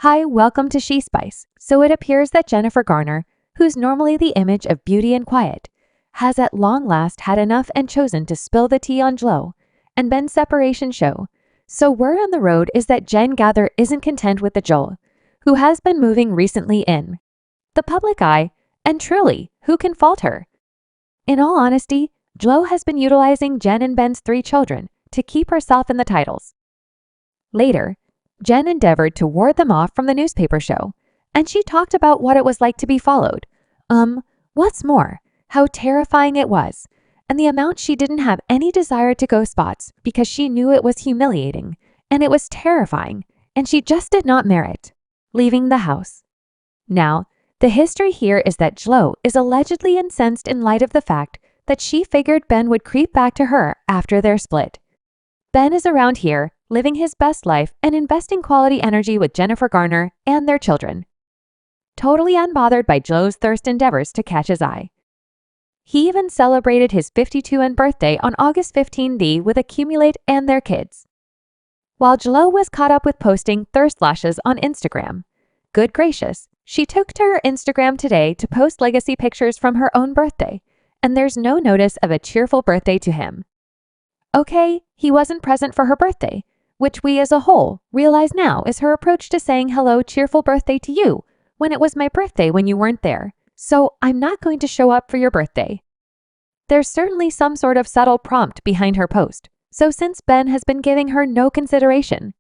Hi, welcome to She Spice. So it appears that Jennifer Garner, who's normally the image of beauty and quiet, has at long last had enough and chosen to spill the tea on JLo and Ben's separation show. So word on the road is that Jen Garner isn't content with the JLo, who has been moving recently in the public eye, and truly, who can fault her? In all honesty, JLo has been utilizing Jen and Ben's 3 children to keep herself in the titles. Later, Jen endeavored to ward them off from the newspaper show, and she talked about what it was like to be followed. What's more, how terrifying it was, and the amount she didn't have any desire to go spots because she knew it was humiliating, and it was terrifying, and she just did not merit leaving the house. Now, the history here is that JLo is allegedly incensed in light of the fact that she figured Ben would creep back to her after their split. Ben is around here, living his best life and investing quality energy with Jennifer Garner and their children, totally unbothered by JLo's thirst endeavors to catch his eye. He even celebrated his 52nd birthday on August 15th with Accumulate and their kids, while JLo was caught up with posting thirst lashes on Instagram. Good gracious, she took to her Instagram today to post legacy pictures from her own birthday, and there's no notice of a cheerful birthday to him. Okay, he wasn't present for her birthday, which we as a whole realize now is her approach to saying hello, cheerful birthday to you, when it was my birthday when you weren't there, so I'm not going to show up for your birthday. There's certainly some sort of subtle prompt behind her post, so since Ben has been giving her no consideration,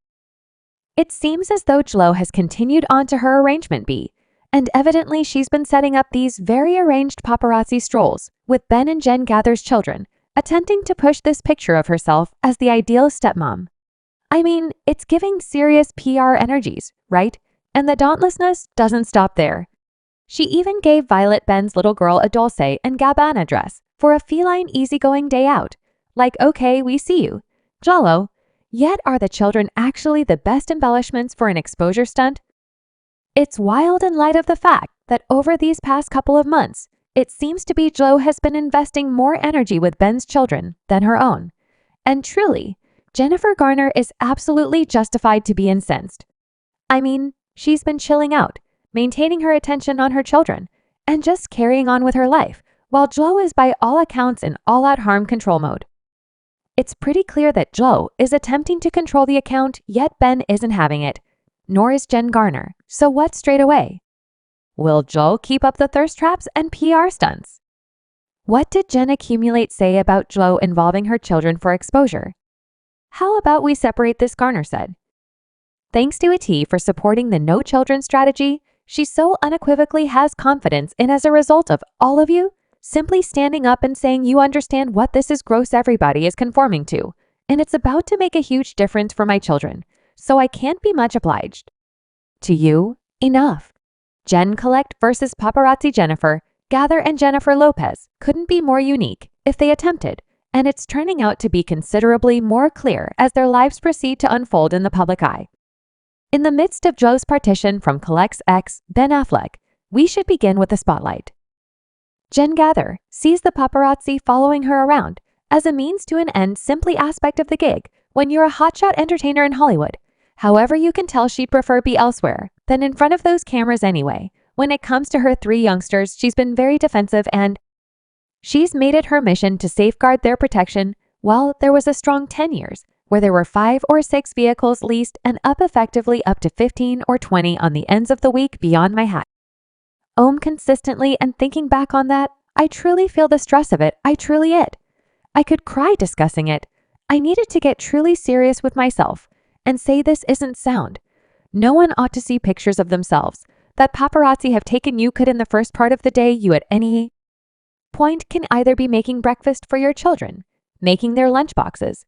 it seems as though JLo has continued on to her arrangement B, and evidently she's been setting up these very arranged paparazzi strolls with Ben and Jen Garner's children, attempting to push this picture of herself as the ideal stepmom. I mean, it's giving serious PR energies, right? And the dauntlessness doesn't stop there. She even gave Violet Ben's little girl a Dolce & Gabbana dress for a feline easygoing day out. Like, okay, we see you, JLo. Yet are the children actually the best embellishments for an exposure stunt? It's wild in light of the fact that over these past couple of months, it seems to be JLo has been investing more energy with Ben's children than her own. And truly, Jennifer Garner is absolutely justified to be incensed. I mean, she's been chilling out, maintaining her attention on her children, and just carrying on with her life, while JLo is by all accounts in all-out harm control mode. It's pretty clear that JLo is attempting to control the account, yet Ben isn't having it, nor is Jen Garner. So what straight away? Will JLo keep up the thirst traps and PR stunts? What did Jen Accumulate say about JLo involving her children for exposure? How about we separate this, Garner said. Thanks to T for supporting the no children strategy she so unequivocally has confidence in as a result of all of you simply standing up and saying you understand what this is gross everybody is conforming to, and it's about to make a huge difference for my children, so I can't be much obliged. To you, enough. Jen Collect versus Paparazzi Jennifer Garner and Jennifer Lopez couldn't be more unique if they attempted, and it's turning out to be considerably more clear as their lives proceed to unfold in the public eye. In the midst of JLo's partition from Collect's ex, Ben Affleck, we should begin with the spotlight. Jen Garner sees the paparazzi following her around as a means to an end simply aspect of the gig when you're a hotshot entertainer in Hollywood. However, you can tell she'd prefer be elsewhere than in front of those cameras anyway. When it comes to her 3 youngsters, she's been very defensive and she's made it her mission to safeguard their protection. While there was a strong 10 years where there were 5 or 6 vehicles leased and up effectively up to 15 or 20 on the ends of the week beyond my hat. Consistently, and thinking back on that, I truly feel the stress of it. I could cry discussing it. I needed to get truly serious with myself and say this isn't sound. No one ought to see pictures of themselves that paparazzi have taken. You could in the first part of the day you at any point can either be making breakfast for your children, making their lunchboxes,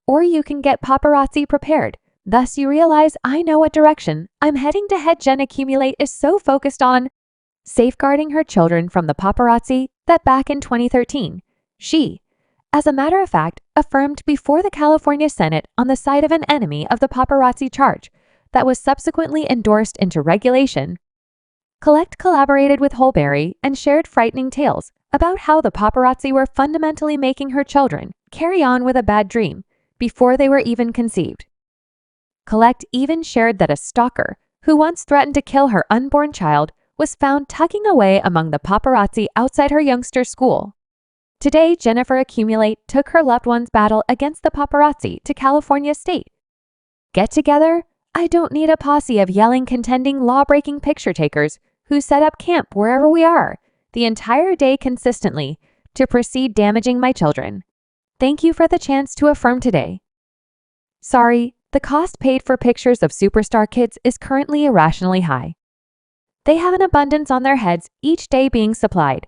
or you can get paparazzi prepared. Thus you realize I know what direction I'm heading to head. Jen Accumulate is so focused on safeguarding her children from the paparazzi that back in 2013, she, as a matter of fact, affirmed before the California Senate on the side of an enemy of the paparazzi charge that was subsequently endorsed into regulation. Collect collaborated with Holberry and shared frightening tales about how the paparazzi were fundamentally making her children carry on with a bad dream before they were even conceived. Collect even shared that a stalker who once threatened to kill her unborn child, was found tucking away among the paparazzi outside her youngster's school. Today, Jennifer Accumulate took her loved one's battle against the paparazzi to California State. Get together? I don't need a posse of yelling, contending, law-breaking picture takers who set up camp wherever we are the entire day consistently to proceed damaging my children. Thank you for the chance to affirm today. Sorry, the cost paid for pictures of superstar kids is currently irrationally high. They have an abundance on their heads, each day being supplied.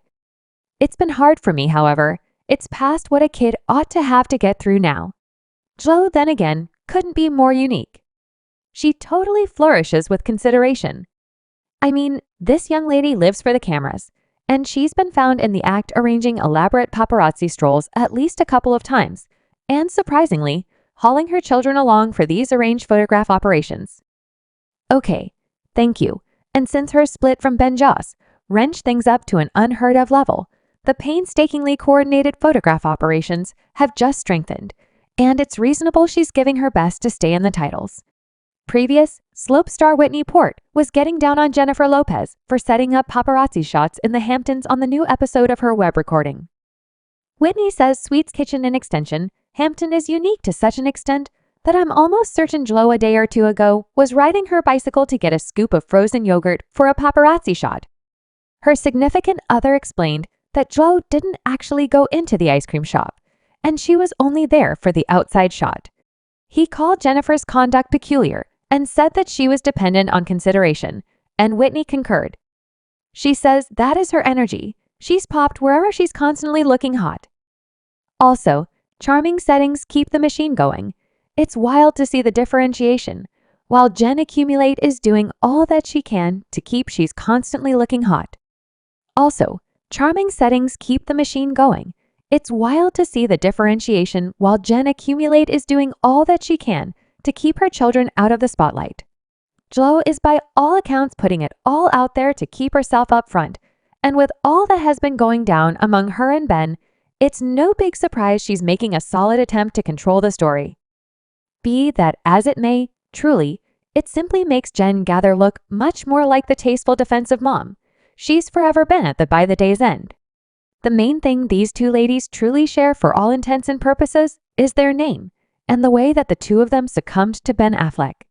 It's been hard for me, however. It's past what a kid ought to have to get through now. JLo, then again, couldn't be more unique. She totally flourishes with consideration. I mean, this young lady lives for the cameras, and she's been found in the act arranging elaborate paparazzi strolls at least a couple of times, and surprisingly, hauling her children along for these arranged photograph operations. Okay, thank you. And since her split from Ben Joss wrenched things up to an unheard-of level, the painstakingly coordinated photograph operations have just strengthened, and it's reasonable she's giving her best to stay in the titles. Previous, Slope star Whitney Port was getting down on Jennifer Lopez for setting up paparazzi shots in the Hamptons on the new episode of her web recording. Whitney says Sweet's Kitchen in extension, Hampton is unique to such an extent that I'm almost certain JLo a day or two ago was riding her bicycle to get a scoop of frozen yogurt for a paparazzi shot. Her significant other explained that JLo didn't actually go into the ice cream shop, and she was only there for the outside shot. He called Jennifer's conduct peculiar and said that she was dependent on consideration, and Whitney concurred. She says that is her energy. She's popped wherever she's constantly looking hot. Also, charming settings keep the machine going. It's wild to see the differentiation. While Jen Accumulate is doing all that she can to keep she's constantly looking hot. Also, charming settings keep the machine going. It's wild to see the differentiation while Jen Accumulate is doing all that she can to keep her children out of the spotlight. JLo is by all accounts putting it all out there to keep herself up front, and with all that has been going down among her and Ben, it's no big surprise she's making a solid attempt to control the story. Be that as it may, truly, it simply makes Jen Gather look much more like the tasteful defensive mom she's forever been at the by the day's end. The main thing these two ladies truly share for all intents and purposes is their name and the way that the two of them succumbed to Ben Affleck.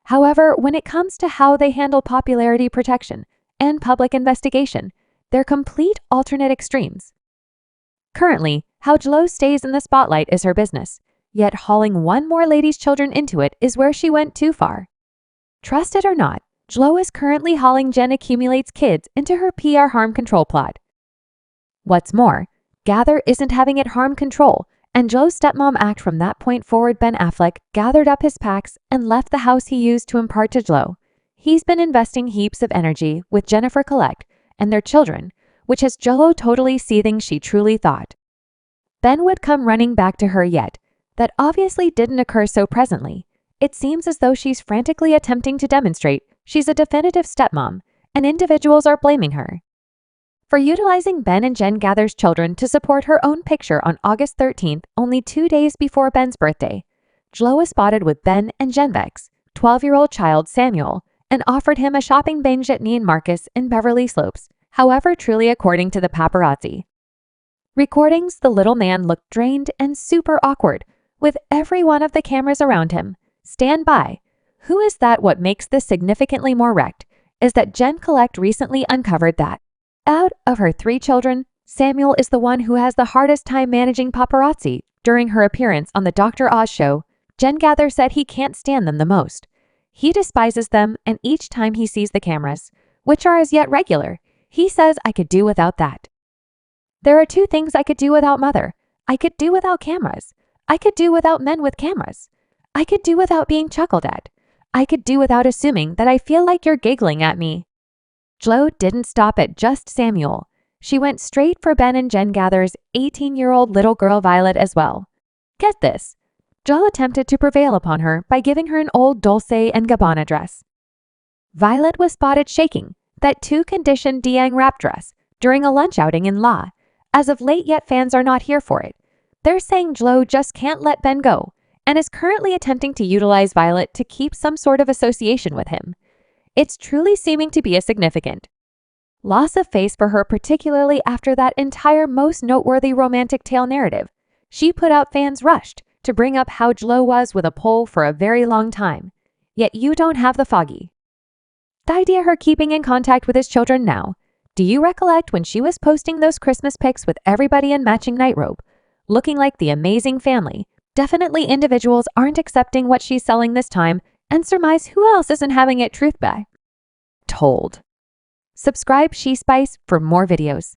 However, when it comes to how they handle popularity protection and public investigation, they're complete alternate extremes. Currently, how JLo stays in the spotlight is her business, yet hauling one more lady's children into it is where she went too far. Trust it or not, JLo is currently hauling Jen Accumulate's kids into her PR harm control plot. What's more, Gather isn't having it harm control, and JLo's stepmom act from that point forward. Ben Affleck gathered up his packs and left the house he used to impart to JLo. He's been investing heaps of energy with Jennifer Collect and their children, which has JLo totally seething she truly thought Ben would come running back to her, yet that obviously didn't occur so presently. It seems as though she's frantically attempting to demonstrate she's a definitive stepmom, and individuals are blaming her for utilizing Ben and Jen Gather's children to support her own picture on August 13th, only 2 days before Ben's birthday. JLo was spotted with Ben and Jen's 12-year-old child Samuel and offered him a shopping binge at Neiman Marcus in Beverly Slopes, however truly according to the paparazzi recordings, the little man looked drained and super awkward, with every one of the cameras around him. Stand by. Who is that? What makes this significantly more wrecked is that Jen Collect recently uncovered that out of her 3 children, Samuel is the one who has the hardest time managing paparazzi. During her appearance on the Dr. Oz show, Jen Gather said he can't stand them the most. He despises them, and each time he sees the cameras, which are as yet regular, he says, I could do without that. There are 2 things I could do without, mother. I could do without cameras. I could do without men with cameras. I could do without being chuckled at. I could do without assuming that I feel like you're giggling at me. JLo didn't stop at just Samuel. She went straight for Ben and Jen Gather's 18-year-old little girl Violet as well. Get this. JLo attempted to prevail upon her by giving her an old Dolce & Gabbana dress. Violet was spotted shaking that 2-condition Diang wrap dress during a lunch outing in La. As of late, yet fans are not here for it. They're saying JLo just can't let Ben go and is currently attempting to utilize Violet to keep some sort of association with him. It's truly seeming to be a significant loss of face for her, particularly after that entire most noteworthy romantic tale narrative she put out. Fans rushed to bring up how JLo was with a pole for a very long time. Yet you don't have the foggy the idea her keeping in contact with his children now. Do you recollect when she was posting those Christmas pics with everybody in matching nightrobe, looking like the amazing family? Definitely individuals aren't accepting what she's selling this time, and surmise who else isn't having it truth by told. Subscribe She Spice for more videos.